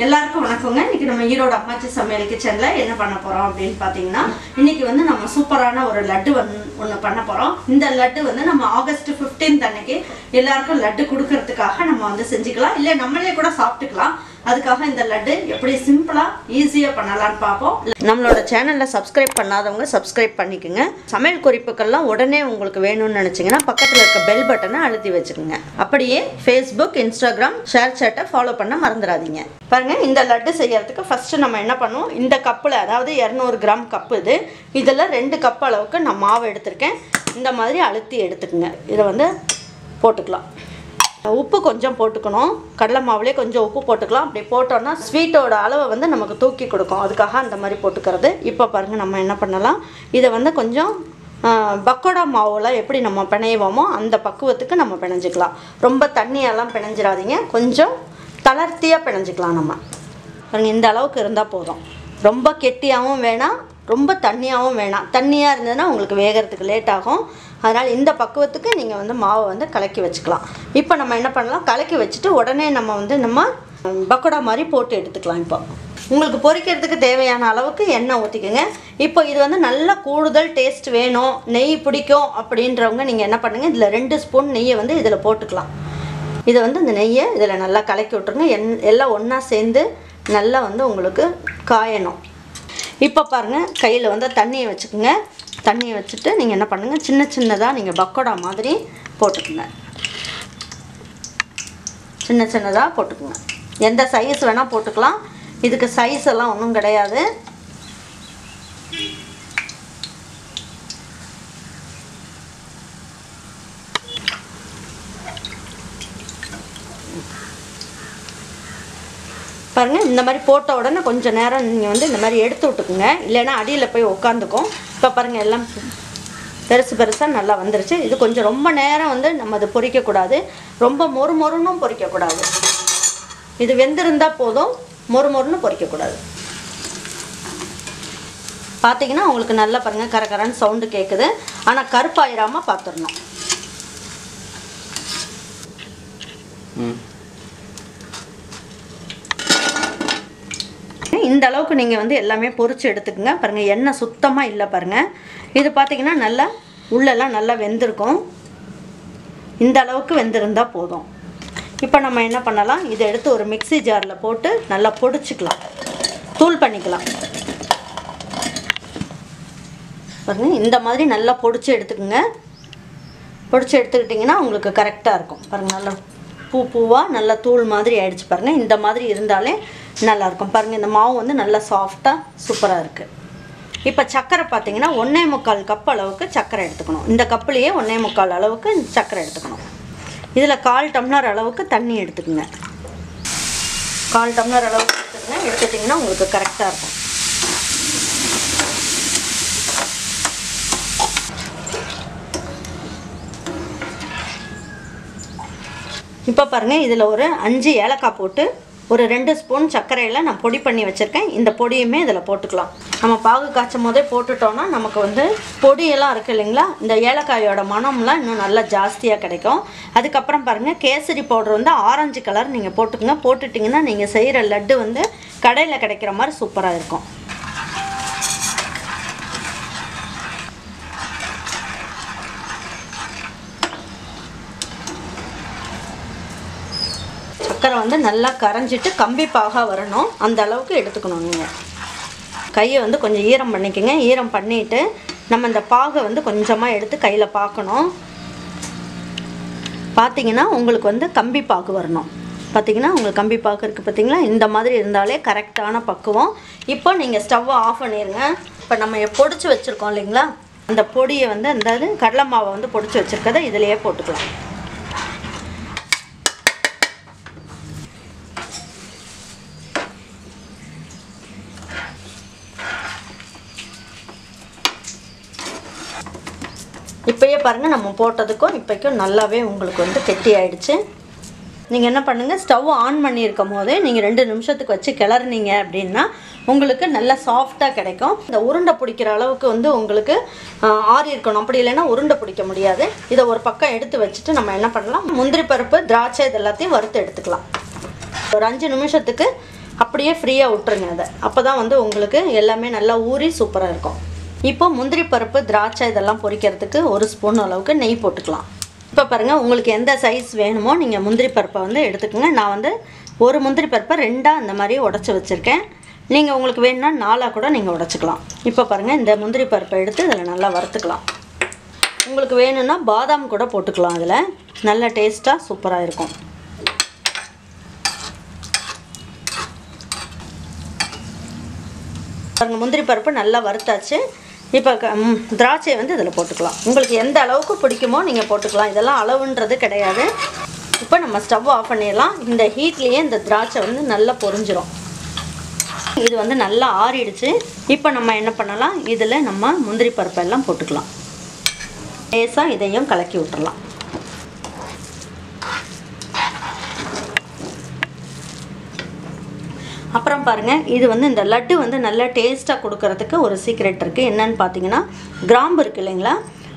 எல்லாருக்கும் வணக்கங்க. இன்னைக்கு நம்ம ஈரோடு அம்மாச்சி சமையல் கிச்சன்ல என்ன பண்ண போறோம் அப்படின்னு பாத்தீங்கன்னா, இன்னைக்கு வந்து நம்ம சூப்பரான ஒரு லட்டு ஒன்று பண்ண போறோம். இந்த லட்டு வந்து நம்ம ஆகஸ்ட் 15 அன்னைக்கு எல்லாருக்கும் லட்டு கொடுக்கறதுக்காக நம்ம வந்து செஞ்சுக்கலாம், இல்ல நம்மளே கூட சாப்பிட்டுக்கலாம். அதுக்காக இந்த லட்டு எப்படி சிம்பிளா ஈஸியா பண்ணலாம்னு பார்ப்போம். நம்மளோட சேனல்ல சப்ஸ்கிரைப் பண்ணாதவங்க சப்ஸ்கிரைப் பண்ணிக்கோங்க. சமையல் குறிப்புகள்லாம் உடனே உங்களுக்கு வேணும்னு நினைச்சீங்கன்னா பக்கத்துல இருக்க பெல் பட்டனை அழுத்தி வச்சுக்கோங்க. அப்படியே Facebook, Instagram, ஷேர் சேட்டை ஃபாலோ பண்ண மறந்துடாதீங்க. பாருங்க, இந்த லட்டு செய்யறதுக்கு ஃபர்ஸ்ட் நம்ம என்ன பண்ணுவோம், இந்த கப்பில், அதாவது 200 கிராம் கப்பு இதில் 2 கப் அளவுக்கு நான் மாவு எடுத்திருக்கேன். இந்த மாதிரி அழுத்தி எடுத்துக்கோங்க. இதை வந்து போட்டுக்கலாம். உப்பு கொஞ்சம் போட்டுக்கணும். கடலை மாவுலேயே கொஞ்சம் உப்பு போட்டுக்கலாம். அப்படி போட்டோன்னா ஸ்வீட்டோட அளவை வந்து நமக்கு தூக்கி கொடுக்கும். அதுக்காக அந்த மாதிரி போட்டுக்கிறது. இப்போ பாருங்கள், நம்ம என்ன பண்ணலாம், இதை வந்து கொஞ்சம் பக்கோடா மாவில் எப்படி நம்ம பிணைவோமோ அந்த பக்குவத்துக்கு நம்ம பிணைஞ்சிக்கலாம். ரொம்ப தண்ணியெல்லாம் பிணைஞ்சிடாதீங்க, கொஞ்சம் தளர்த்தியாக பிணைஞ்சிக்கலாம். நம்ம பாருங்கள், இந்த அளவுக்கு இருந்தால் போதும். ரொம்ப கெட்டியாகவும் வேணாம், ரொம்ப தண்ணியாகவும் வேணாம். தண்ணியாக இருந்ததுன்னா உங்களுக்கு வேகிறதுக்கு லேட் ஆகும். அதனால் இந்த பக்குவத்துக்கு நீங்கள் வந்து மாவை வந்து கலக்கி வச்சுக்கலாம். இப்போ நம்ம என்ன பண்ணலாம், கலக்கி வச்சுட்டு உடனே நம்ம பக்கோடா மாதிரி போட்டு எடுத்துக்கலாம். இப்போ உங்களுக்கு பொரிக்கிறதுக்கு தேவையான அளவுக்கு எண்ணெய் ஊற்றிக்கோங்க. இப்போ இது வந்து நல்லா கூடுதல் டேஸ்ட் வேணும், நெய் பிடிக்கும் அப்படின்றவங்க நீங்கள் என்ன பண்ணுங்கள், இதில் 2 ஸ்பூன் நெய்யை வந்து இதில் போட்டுக்கலாம். இதை வந்து இந்த நெய்யை இதில் நல்லா கலக்கி விட்ருங்க. எல்லாம் ஒன்றா சேர்ந்து நல்லா வந்து உங்களுக்கு காயணும். இப்போ பாருங்கள், கையில் வந்து தண்ணியை வச்சுக்கோங்க. தண்ணியை வச்சுட்டு நீங்கள் என்ன பண்ணுங்கள், சின்ன சின்னதாக நீங்கள் பக்கோடா மாதிரி போட்டுக்குங்க. சின்ன சின்னதாக போட்டுக்குங்க. எந்த சைஸ் வேணால் போட்டுக்கலாம். இதுக்கு சைஸ் எல்லாம் ஒன்றும் கிடையாது. பாருங்கள், இந்த மாதிரி போட்ட உடனே கொஞ்சம் நேரம் நீங்கள் வந்து இந்த மாதிரி எடுத்து விட்டுக்குங்க, இல்லைன்னா அடியில் போய் உட்காந்துக்கும். இப்போ பாருங்கள், எல்லாம் பெருசு பெருசாக நல்லா வந்துருச்சு. இது கொஞ்சம் ரொம்ப நேரம் வந்து நம்ம அது பொரிக்கக்கூடாது, ரொம்ப மொறுமொறுன்னும் பொரிக்கக்கூடாது. இது வெந்திருந்தால் போதும், மொறுமொறுன்னு பொரிக்கக்கூடாது. பார்த்தீங்கன்னா உங்களுக்கு நல்லா பாருங்கள், கரகரன்னு சவுண்டு கேட்குது. ஆனால் கருப்பாயிராமல் பார்த்துடணும். இந்த அளவுக்கு நீங்கள் வந்து எல்லாமே பொரிச்சு எடுத்துக்கோங்க. பாருங்கள், எண்ணெய் சுத்தமாக இல்லை. பாருங்கள், இது பார்த்தீங்கன்னா நல்லா உள்ளெல்லாம் நல்லா வெந்திருக்கும். இந்த அளவுக்கு வெந்திருந்தால் போதும். இப்போ நம்ம என்ன பண்ணலாம், இதை எடுத்து ஒரு மிக்ஸி ஜாரில் போட்டு நல்லா பொடிச்சிக்கலாம், தூள் பண்ணிக்கலாம். பாருங்கள், இந்த மாதிரி நல்லா பொடிச்சு எடுத்துக்கோங்க. பொடிச்சு எடுத்துக்கிட்டிங்கன்னா உங்களுக்கு கரெக்டாக இருக்கும். பாருங்கள், நல்லா பூவாக நல்லா தூள் மாதிரி ஆயிடுச்சு. பாருங்கள், இந்த மாதிரி இருந்தாலே நல்லாயிருக்கும். பாருங்கள், இந்த மாவு வந்து நல்லா சாஃப்டாக சூப்பராக இருக்குது. இப்போ சர்க்கரை பார்த்தீங்கன்னா 1.25 கப் அளவுக்கு சர்க்கரை எடுத்துக்கணும். இந்த கப்புலேயே 1.25 அளவுக்கு சர்க்கரை எடுத்துக்கணும். இதில் 1/4 டம்ளர் அளவுக்கு தண்ணி எடுத்துக்கோங்க. 1/4 டம்ளர் அளவுக்கு எடுத்துட்டிங்கன்னா உங்களுக்கு கரெக்டாக இருக்கும். இப்போ பாருங்கள், இதில் ஒரு 5 ஏலக்காய் போட்டு ஒரு 2 ஸ்பூன் சர்க்கரையில் நான் பொடி பண்ணி வச்சுருக்கேன். இந்த பொடியுமே இதில் போட்டுக்கலாம். நம்ம பாகு காய்ச்சும் போதே போட்டுட்டோன்னா நமக்கு வந்து பொடியெல்லாம் இருக்குது இல்லைங்களா, இந்த ஏலக்காயோட மனம்லாம் இன்னும் நல்லா ஜாஸ்தியாக கிடைக்கும். அதுக்கப்புறம் பாருங்கள், கேசரி பவுடர் வந்து ஆரஞ்சு கலர் நீங்கள் போட்டுக்கோங்க. போட்டுட்டிங்கன்னா நீங்கள் செய்கிற லட்டு வந்து கடையில் கிடைக்கிற மாதிரி சூப்பராக இருக்கும். சர்க்கரை வந்து நல்லா கரைஞ்சிட்டு கம்பி பாகாக வரணும், அந்த அளவுக்கு எடுத்துக்கணும். நீங்கள் கையை வந்து கொஞ்சம் ஈரம் பண்ணிக்கோங்க. ஈரம் பண்ணிவிட்டு நம்ம இந்த பாகை வந்து கொஞ்சமாக எடுத்து கையில் பார்க்கணும். பார்த்தீங்கன்னா உங்களுக்கு வந்து கம்பி பாகு வரணும். பார்த்தீங்கன்னா உங்களுக்கு கம்பி பாகு இருக்குது பார்த்தீங்களா, இந்த மாதிரி இருந்தாலே கரெக்டான பக்குவம். இப்போ நீங்கள் ஸ்டவ்வை ஆஃப் பண்ணிடுங்க. இப்போ நம்ம பொடிச்சு வச்சுருக்கோம் இல்லைங்களா, அந்த பொடியை வந்து அந்த கடலை மாவை வந்து பொடிச்சு வச்சுருக்கதை இதிலையே போட்டுக்கலாம். இப்போயே பாருங்கள், நம்ம போட்டதுக்கும் இப்போக்கும் நல்லாவே உங்களுக்கு வந்து கெட்டி ஆகிடுச்சு. நீங்கள் என்ன பண்ணுங்கள், ஸ்டவ் ஆன் பண்ணியிருக்கும் போதே நீங்கள் 2 நிமிஷத்துக்கு வச்சு கிளறினீங்க அப்படின்னா உங்களுக்கு நல்லா சாஃப்டாக கிடைக்கும். இந்த உருண்டை பிடிக்கிற அளவுக்கு வந்து உங்களுக்கு ஆறி இருக்கணும், அப்படி இல்லைன்னா உருண்டை பிடிக்க முடியாது. இதை ஒரு பக்கம் எடுத்து வச்சுட்டு நம்ம என்ன பண்ணலாம், முந்திரி பருப்பு, திராட்சை இது எல்லாத்தையும் வறுத்து எடுத்துக்கலாம். ஒரு 5 நிமிஷத்துக்கு அப்படியே ஃப்ரீயாக விட்டுருங்க அதை. அப்போ தான் வந்து உங்களுக்கு எல்லாமே நல்லா ஊறி சூப்பராக இருக்கும். இப்போ முந்திரி பருப்பு திராட்சை இதெல்லாம் பொரிக்கிறதுக்கு 1 ஸ்பூன் அளவுக்கு நெய் போட்டுக்கலாம். இப்போ பாருங்கள், உங்களுக்கு எந்த சைஸ் வேணுமோ நீங்கள் முந்திரி பருப்பை வந்து எடுத்துக்கோங்க. நான் வந்து ஒரு முந்திரி பருப்பை 2ஆக இந்த மாதிரி உடச்சி வச்சுருக்கேன். நீங்கள் உங்களுக்கு வேணும்னா 4ஆக கூட நீங்கள் உடச்சிக்கலாம். இப்போ பாருங்கள், இந்த முந்திரி பருப்பை எடுத்து இதில் நல்லா வறுத்துக்கலாம். உங்களுக்கு வேணும்னா பாதாம் கூட போட்டுக்கலாம். அதில் நல்ல டேஸ்ட்டாக சூப்பராக இருக்கும். பாருங்கள், முந்திரி பருப்பு நல்லா வறுத்தாச்சு. இப்போ திராட்சையை வந்து இதில் போட்டுக்கலாம். உங்களுக்கு எந்த அளவுக்கு பிடிக்குமோ நீங்கள் போட்டுக்கலாம். இதெல்லாம் அளவுன்றது கிடையாது. இப்போ நம்ம ஸ்டவ் ஆஃப் பண்ணிடலாம். இந்த ஹீட்லேயே இந்த திராட்சை வந்து நல்லா பொரிஞ்சிரும். இது வந்து நல்லா ஆறிடுச்சு. இப்போ நம்ம என்ன பண்ணலாம், இதில் நம்ம முந்திரி பருப்பெல்லாம் போட்டுக்கலாம். லேசாக இதையும் கலக்கி விட்டுறலாம். அப்புறம் பாருங்கள், இது வந்து இந்த லட்டு வந்து நல்லா டேஸ்ட்டாக கொடுக்கறதுக்கு ஒரு சீக்ரெட் இருக்குது. என்னன்னு பார்த்தீங்கன்னா, கிராம்பு இருக்குது இல்லைங்களா,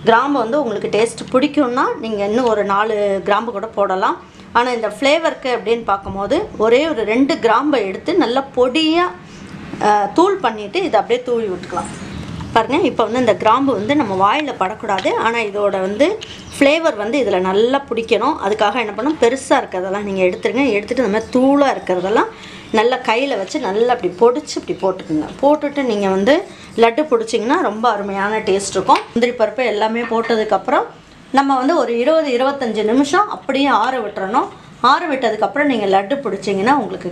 கிராம்பு வந்து உங்களுக்கு டேஸ்ட் பிடிக்கும்னா நீங்கள் இன்னும் ஒரு 4 கிராம்பு கூட போடலாம். ஆனால் இந்த ஃப்ளேவருக்கு அப்படின்னு பார்க்கும்போது ஒரே ஒரு 2 கிராம்பை எடுத்து நல்லா பொடியாக தூள் பண்ணிவிட்டு இதை அப்படியே தூவி விட்டுக்கலாம். பாருங்கள், இப்போ வந்து இந்த கிராம்பு வந்து நம்ம வாயில் படக்கூடாது. ஆனால் இதோட வந்து ஃப்ளேவர் வந்து இதில் நல்லா பிடிக்கணும். அதுக்காக என்ன பண்ணணும், பெருசாக இருக்கிறதெல்லாம் நீங்கள் எடுத்துருங்க. எடுத்துகிட்டு இந்த மாதிரி தூளாக இருக்கிறதெல்லாம் நல்லா கையில் வச்சு நல்லா அப்படி பொடிச்சு இப்படி போட்டுக்குங்க. போட்டுட்டு நீங்கள் வந்து லட்டு பிடிச்சிங்கன்னா ரொம்ப அருமையான டேஸ்ட் இருக்கும். முந்திரி பருப்பு எல்லாமே போட்டதுக்கப்புறம் நம்ம வந்து ஒரு 20-25 நிமிஷம் அப்படியே ஆற விட்டுறணும். ஆற விட்டதுக்கப்புறம் நீங்கள் லட்டு பிடிச்சிங்கன்னா உங்களுக்கு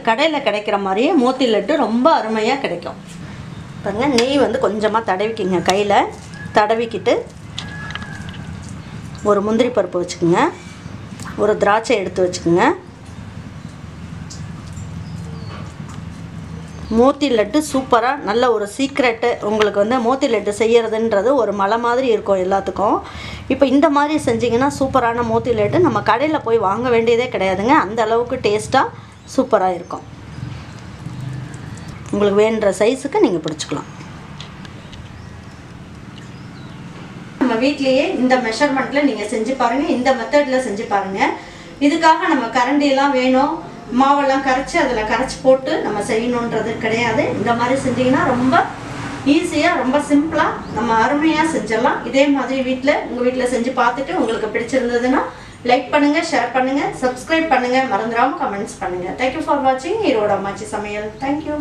கடையில் கிடைக்கிற மாதிரியே மோத்தி லட்டு ரொம்ப அருமையாக கிடைக்கும். பாருங்கள், நெய் வந்து கொஞ்சமாக தடவிக்கிங்க. கையில் தடவிக்கிட்டு ஒரு முந்திரி பருப்பு வச்சுக்கோங்க, ஒரு திராட்சை எடுத்து வச்சுக்கோங்க. மோத்தி லட்டு சூப்பராக நல்ல ஒரு சீக்ரெட்டு. உங்களுக்கு வந்து மோத்தி லட்டு செய்கிறதுன்றது ஒரு மலை மாதிரி இருக்கும் எல்லாத்துக்கும். இப்போ இந்த மாதிரி செஞ்சிங்கன்னா சூப்பரான மோத்தி லட்டு நம்ம கடையில் போய் வாங்க வேண்டியதே கிடையாதுங்க. அந்த அளவுக்கு டேஸ்ட்டாக சூப்பராக இருக்கும். உங்களுக்கு வேணுன்ற சைஸுக்கு நீங்கள் பிடிச்சிக்கலாம். நம்ம வீட்லேயே இந்த மெஷர்மெண்ட்டில் நீங்கள் செஞ்சு பாருங்கள். இந்த மெத்தடில் செஞ்சு பாருங்கள். இதுக்காக நம்ம கரண்டியெல்லாம் வேணும், மாவெல்லாம் கரைச்சி அதில் கரைச்சி போட்டு நம்ம செய்யணுன்றது கிடையாது. இந்த மாதிரி செஞ்சிங்கன்னா ரொம்ப ஈஸியாக ரொம்ப சிம்பிளாக நம்ம அருமையாக செஞ்சிடலாம். இதே மாதிரி உங்கள் வீட்டில் செஞ்சு பார்த்துட்டு உங்களுக்கு பிடிச்சிருந்ததுன்னா லைக் பண்ணுங்கள், ஷேர் பண்ணுங்கள், சப்ஸ்கிரைப் பண்ணுங்கள், மறந்துடாமல் கமெண்ட்ஸ் பண்ணுங்கள். தேங்க்யூ ஃபார் வாட்சிங் ஈரோடு அம்மாச்சி சமையல். தேங்க்யூ.